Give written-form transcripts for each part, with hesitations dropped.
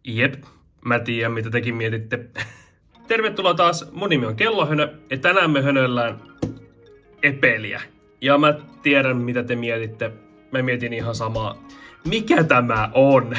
Jep, mä tiedän mitä tekin mietitte. Tervetuloa taas, mun nimi on Kellohönö ja tänään me hönöllään Ebeliä. Ja mä tiedän mitä te mietitte, mä mietin ihan samaa. Mikä tämä on?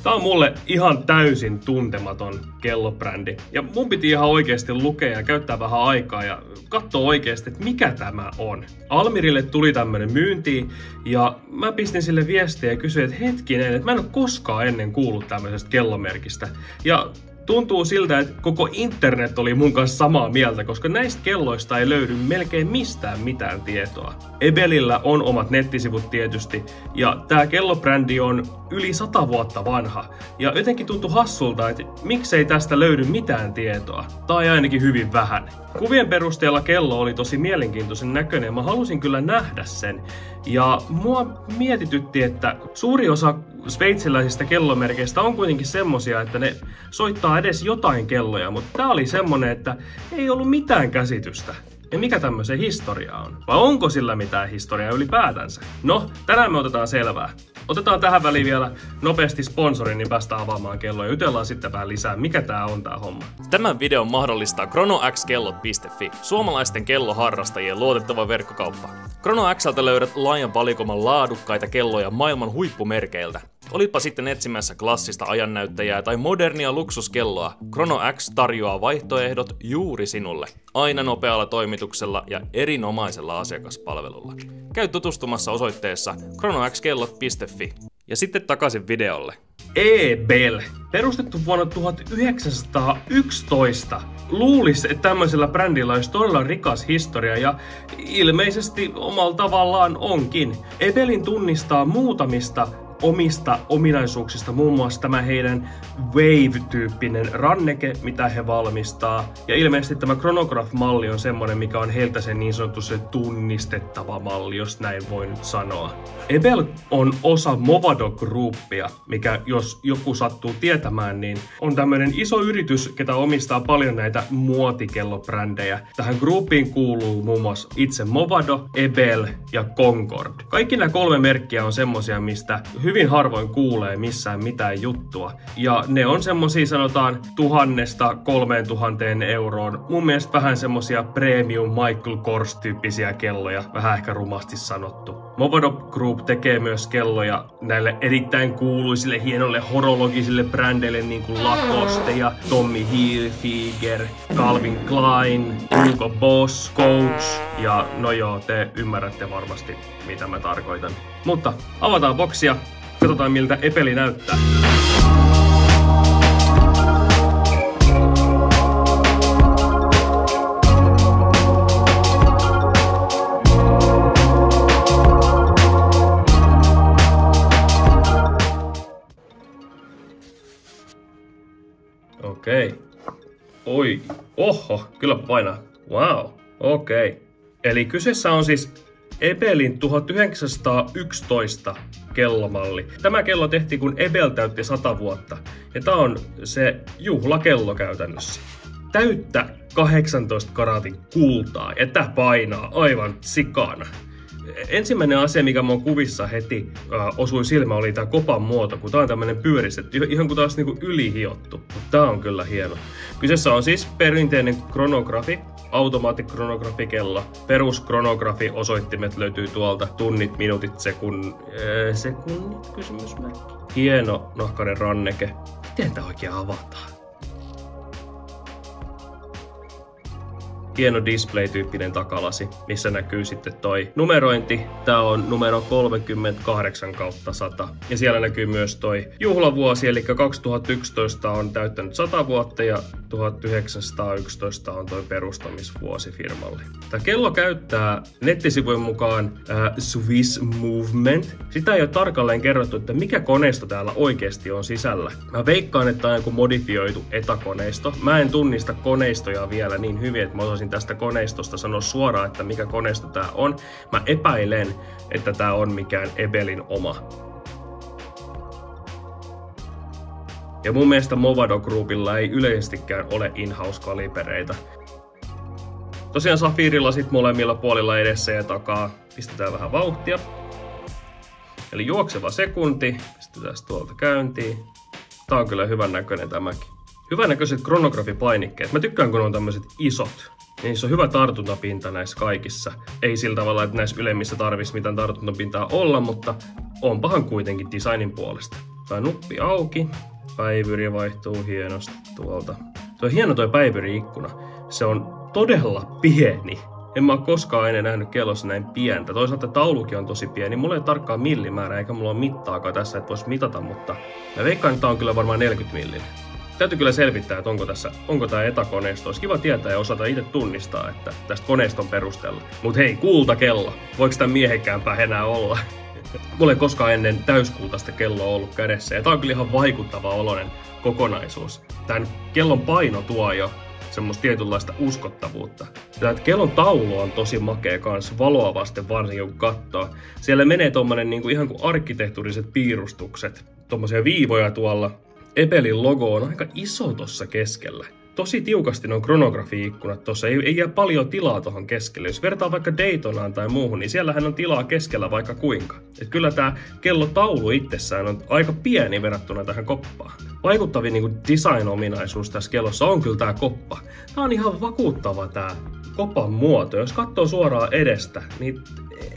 Tää on mulle ihan täysin tuntematon kellobrändi. Ja mun piti ihan oikeesti lukea ja käyttää vähän aikaa ja katsoa oikeesti, että mikä tämä on. Almirille tuli tämmönen myyntiin ja mä pistin sille viestiä ja kysyin, että hetkinen, että mä en oo koskaan ennen kuullut tämmöisestä kellomerkistä. Ja tuntuu siltä, että koko internet oli mun kanssa samaa mieltä, koska näistä kelloista ei löydy melkein mistään mitään tietoa. Ebelillä on omat nettisivut tietysti, ja tää kellobrändi on yli 100 vuotta vanha. Ja jotenkin tuntui hassulta, että miksei tästä löydy mitään tietoa. Tai ainakin hyvin vähän. Kuvien perusteella kello oli tosi mielenkiintoisen näköinen ja mä halusin kyllä nähdä sen. Ja mua mietitytti, että suuri osa sveitsiläisistä kellomerkeistä on kuitenkin semmosia, että ne soittaa edes jotain kelloja, mutta tää oli semmonen, että ei ollut mitään käsitystä. Ja mikä tämmöisen historia on? Vai onko sillä mitään historiaa ylipäätänsä? No, tänään me otetaan selvää. Otetaan tähän väliin vielä nopeasti sponsori, niin päästään avaamaan kelloja. Jutellaan sitten vähän lisää, mikä tää on tää homma. Tämän videon mahdollistaa chronoxkellot.fi, suomalaisten kelloharrastajien luotettava verkkokauppa. ChronoXltä löydät laajan valikoiman laadukkaita kelloja maailman huippumerkeiltä. Olitpa sitten etsimässä klassista ajannäyttäjää tai modernia luksuskelloa, ChronoX tarjoaa vaihtoehdot juuri sinulle. Aina nopealla toimituksella ja erinomaisella asiakaspalvelulla. Käy tutustumassa osoitteessa chronoxkellot.fi. Ja sitten takaisin videolle. Ebel, perustettu vuonna 1911. Luulisi, että tämmöisellä brändillä olisi todella rikas historia ja ilmeisesti omalla tavallaan onkin. Ebelin tunnistaa muutamista omista ominaisuuksista, muun muassa tämä heidän Wave-tyyppinen ranneke, mitä he valmistaa. Ja ilmeisesti tämä Chronograph-malli on semmoinen, mikä on heiltä se niin sanottu se tunnistettava malli, jos näin voi nyt sanoa. Ebel on osa Movado Groupia, mikä jos joku sattuu tietämään, niin on tämmöinen iso yritys, ketä omistaa paljon näitä muotikellobrändejä. Tähän groupiin kuuluu muun muassa itse Movado, Ebel ja Concorde. Kaikki nämä 3 merkkiä on semmosia, mistä hyvin harvoin kuulee missään mitään juttua. Ja ne on semmosia sanotaan 1000–3000 euroon. Mun mielestä vähän semmosia premium Michael Kors-tyyppisiä kelloja, vähän ehkä rumasti sanottu. Movado Group tekee myös kelloja näille erittäin kuuluisille hienoille horologisille brändeille niin kuin Lacoste ja Tommy Hilfiger, Calvin Klein, Hugo Boss, Coach ja no joo, te ymmärrätte varmasti mitä mä tarkoitan. Mutta avataan boksia. Katsotaan miltä Ebeli näyttää. Okei. Oi. Oho, kyllä painaa. Wow. Okei. Eli kyseessä on siis Ebelin 1911 kellomalli. Tämä kello tehtiin kun Ebel täytti 100 vuotta. Ja tää on se juhlakello käytännössä. Täyttä 18 karatin kultaa. Ja tää painaa aivan sikana. Ensimmäinen asia, mikä mun kuvissa heti osui silmään, oli tää kopan muoto, kun tää on tämmönen pyöristetty, ihan kun taas niinku ylihiottu. Mutta tää on kyllä hieno. Kyseessä on siis perinteinen kronografi, automaattikronografikello. Peruskronografi osoittimet löytyy tuolta, tunnit, minuutit, sekunnit, kysymysmerkki. Hieno nahkainen ranneke. Miten tää oikein avataan? Hieno display-tyyppinen takalasi, missä näkyy sitten toi numerointi. Tää on numero 38/100. Ja siellä näkyy myös toi juhlavuosi, eli 2011 on täyttänyt 100 vuotta ja 1911 on toi perustamisvuosi firmalle. Tää kello käyttää nettisivujen mukaan Swiss Movement. Sitä ei ole tarkalleen kerrottu, että mikä koneisto täällä oikeasti on sisällä. Mä veikkaan, että on joku modifioitu etäkoneisto. Mä en tunnista koneistoja vielä niin hyvin, että mä osaisin tästä koneistosta sanoa suoraan, että mikä koneisto tää on. Mä epäilen, että tää on mikään Ebelin oma. Ja mun mielestä Movado Groupilla ei yleisestikään ole in-house-kalibereita. Tosiaan safiirilasit molemmilla puolilla edessä ja takaa. Pistetään vähän vauhtia. Eli juokseva sekunti. Pistetään tuolta käyntiin. Tää on kyllä hyvän näköinen tämäkin. Hyvän näköiset kronografipainikkeet. Mä tykkään, kun on tämmöiset isot. Niissä on hyvä tartuntapinta näissä kaikissa. Ei sillä tavalla, että näissä ylemmissä tarvitsisi mitään tartuntapintaa olla, mutta onpahan kuitenkin designin puolesta. Tää nuppi auki. Päivyri vaihtuu hienosti tuolta. Tuo hieno toi päivyri-ikkuna. Se on todella pieni. En mä oo koskaan ennen nähnyt kellossa näin pientä. Toisaalta taulukin on tosi pieni. Mulla ei ole tarkkaa millimäärää, eikä mulla ole mittaakaan tässä, että vois mitata, mutta mä veikkaan, että tää on kyllä varmaan 40 millinen. Täytyy kyllä selvittää, että onko tää etäkoneisto. Olisi kiva tietää ja osata itse tunnistaa, että tästä koneiston perusteella. Mut hei, kultakello. Voiko tän miehekkäämpää enää olla? Mulla ei koskaan ennen täyskultaista kelloa ollut kädessä. Ja tää on kyllä ihan vaikuttava oloinen kokonaisuus. Tän kellon paino tuo jo semmoista tietynlaista uskottavuutta. Tämä kellon taulu on tosi makea kanssa, valoa vasten varsinkin kun katsoo. Siellä menee tommonen niinku ihan kuin arkkitehtuuriset piirustukset. Tommosia viivoja tuolla. Ebelin logo on aika iso tossa keskellä. Tosi tiukasti nuo kronografi-ikkunat tossa, ei jää paljon tilaa tohon keskelle. Jos vertaa vaikka Daytonaan tai muuhun, niin siellähän on tilaa keskellä vaikka kuinka. Et kyllä tää kellotaulu itsessään on aika pieni verrattuna tähän koppaan. Vaikuttavin niinku design-ominaisuus tässä kellossa on kyllä tää koppa. Tää on ihan vakuuttava tää kopan muoto. Jos katsoo suoraan edestä, niin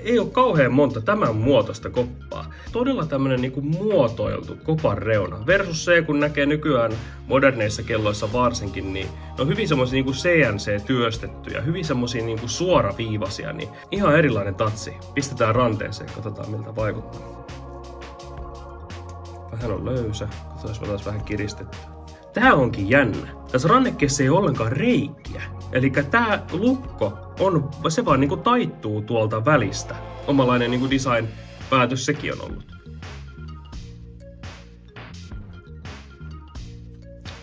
ei ole kauhean monta tämän muotoista koppaa. Todella tämmönen niinku muotoiltu kopan reuna. Versus se, kun näkee nykyään moderneissa kelloissa varsinkin, niin ne on hyvin semmosia niinku CNC-työstettyjä, hyvin semmosia niinku suoraviivaisia, niin ihan erilainen tatsi. Pistetään ranteeseen, katsotaan miltä vaikuttaa. Vähän on löysä, katsotaan jos mä taas vähän kiristetty. Tää onkin jännä. Tässä rannekkeessa ei ole ollenkaan reikiä. Eli tää lukko se vaan niinku taittuu tuolta välistä. Omalainen niinku design-päätös sekin on ollut.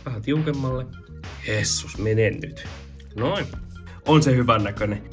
Vähän tiukemmalle. Jessus, mene nyt. Noin. On se hyvän näköinen.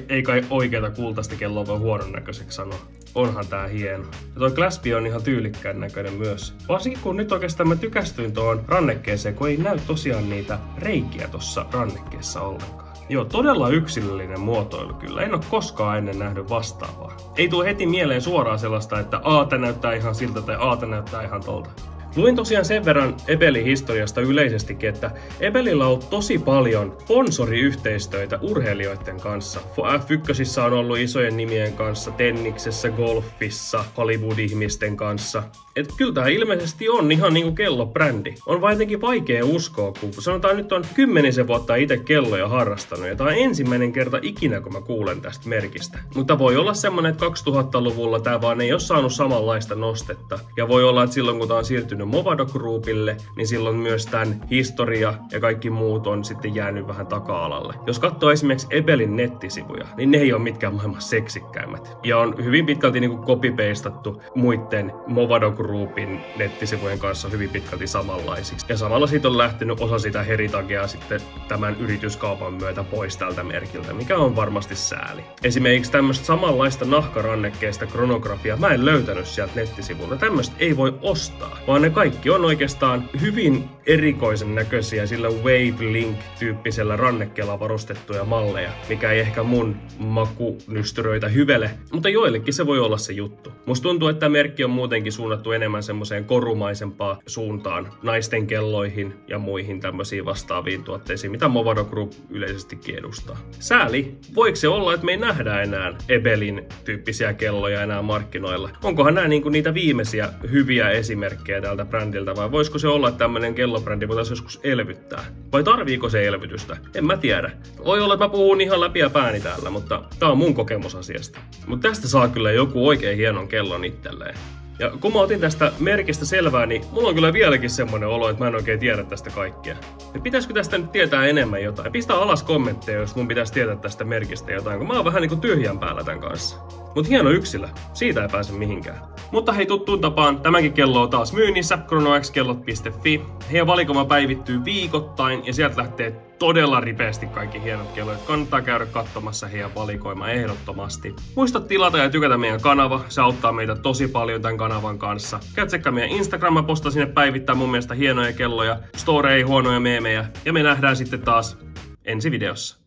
Ei kai oikeeta kultaista kelloa voi huonon näköiseksi sanoa. Onhan tää hieno. Ja toi claspi on ihan tyylikkään näköinen myös. Varsinkin kun nyt oikeastaan mä tykästyin tuohon rannekkeeseen, kun ei näy tosiaan niitä reikiä tossa rannekkeessa ollenkaan. Joo, todella yksilöllinen muotoilu kyllä. En oo koskaan ennen nähnyt vastaavaa. Ei tule heti mieleen suoraan sellaista, että tää näyttää ihan siltä tai tää näyttää ihan tolta. Luin tosiaan sen verran Ebelin historiasta yleisestikin, että Ebelillä on ollut tosi paljon sponsoriyhteistyötä urheilijoiden kanssa. F1 on ollut isojen nimien kanssa, tenniksessä, golfissa, Hollywood-ihmisten kanssa. Et kyllä tää ilmeisesti on ihan niinku kellobrändi. On vaan jotenkin vaikea uskoa, kun sanotaan nyt on 10 vuotta itse kelloja harrastanut. Ja tää on ensimmäinen kerta ikinä, kun mä kuulen tästä merkistä. Mutta voi olla semmonen, että 2000-luvulla tää vaan ei oo saanut samanlaista nostetta. Ja voi olla, että silloin kun tää on siirtynyt Movado Groupille, niin silloin myös tämän historia ja kaikki muut on sitten jäänyt vähän taka-alalle. Jos katsoo esimerkiksi Ebelin nettisivuja, niin ne ei ole mitkään maailman seksikkäimmät. Ja on hyvin pitkälti niinku copy-pastattu muiden Movado Groupin nettisivujen kanssa hyvin pitkälti samanlaisiksi. Ja samalla siitä on lähtenyt osa sitä heritagea sitten tämän yrityskaupan myötä pois tältä merkiltä, mikä on varmasti sääli. Esimerkiksi tämmöistä samanlaista nahkarannekkeista kronografiaa mä en löytänyt sieltä nettisivuilta. Tämmöistä ei voi ostaa, vaan ne kaikki on oikeastaan hyvin erikoisen näköisiä sillä Wavelink-tyyppisellä rannekkeella varustettuja malleja, mikä ei ehkä mun makunystyröitä hyvele, mutta joillekin se voi olla se juttu. Musta tuntuu, että tämä merkki on muutenkin suunnattu enemmän semmoiseen korumaisempaan suuntaan, naisten kelloihin ja muihin tämmöisiin vastaaviin tuotteisiin, mitä Movado Group yleisestikin edustaa. Sääli, voiko se olla, että me ei nähdä enää Ebelin tyyppisiä kelloja enää markkinoilla? Onkohan nämä niinku niitä viimeisiä hyviä esimerkkejä tältä brändiltä, vai voisiko se olla, että tämmönen kellobrändi voitaisiin joskus elvyttää? Vai tarviiko se elvytystä? En mä tiedä. Voi olla, että mä puhun ihan läpi ja pääni täällä, mutta tää on mun kokemus asiasta. Mutta tästä saa kyllä joku oikein hienon kellon itselleen. Ja kun mä otin tästä merkistä selvää, niin mulla on kyllä vieläkin semmonen olo, että mä en oikein tiedä tästä kaikkea. Ja pitäisikö tästä nyt tietää enemmän jotain? Pistä alas kommentteja, jos mun pitäisi tietää tästä merkistä jotain, kun mä oon vähän niinku tyhjän päällä tän kanssa. Mut hieno yksilö, siitä ei pääse mihinkään. Mutta hei, tuttuun tapaan, tämäkin kello on taas myynnissä, chronoxkellot.fi. Heidän valikoima päivittyy viikoittain ja sieltä lähtee todella ripeästi kaikki hienot kellot. Kannattaa käydä katsomassa heidän valikoima ehdottomasti. Muista tilata ja tykätä meidän kanava, se auttaa meitä tosi paljon tämän kanavan kanssa. Käy tsekkaa meidän Instagram, mä postaan sinne päivittää mun mielestä hienoja kelloja, storeja, huonoja meemejä ja me nähdään sitten taas ensi videossa.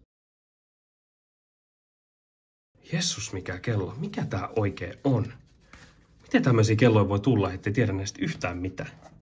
Jessus, mikä kello. Mikä tää oikein on? Miten tämmöisiä kelloja voi tulla, ettei tiedä näistä yhtään mitään?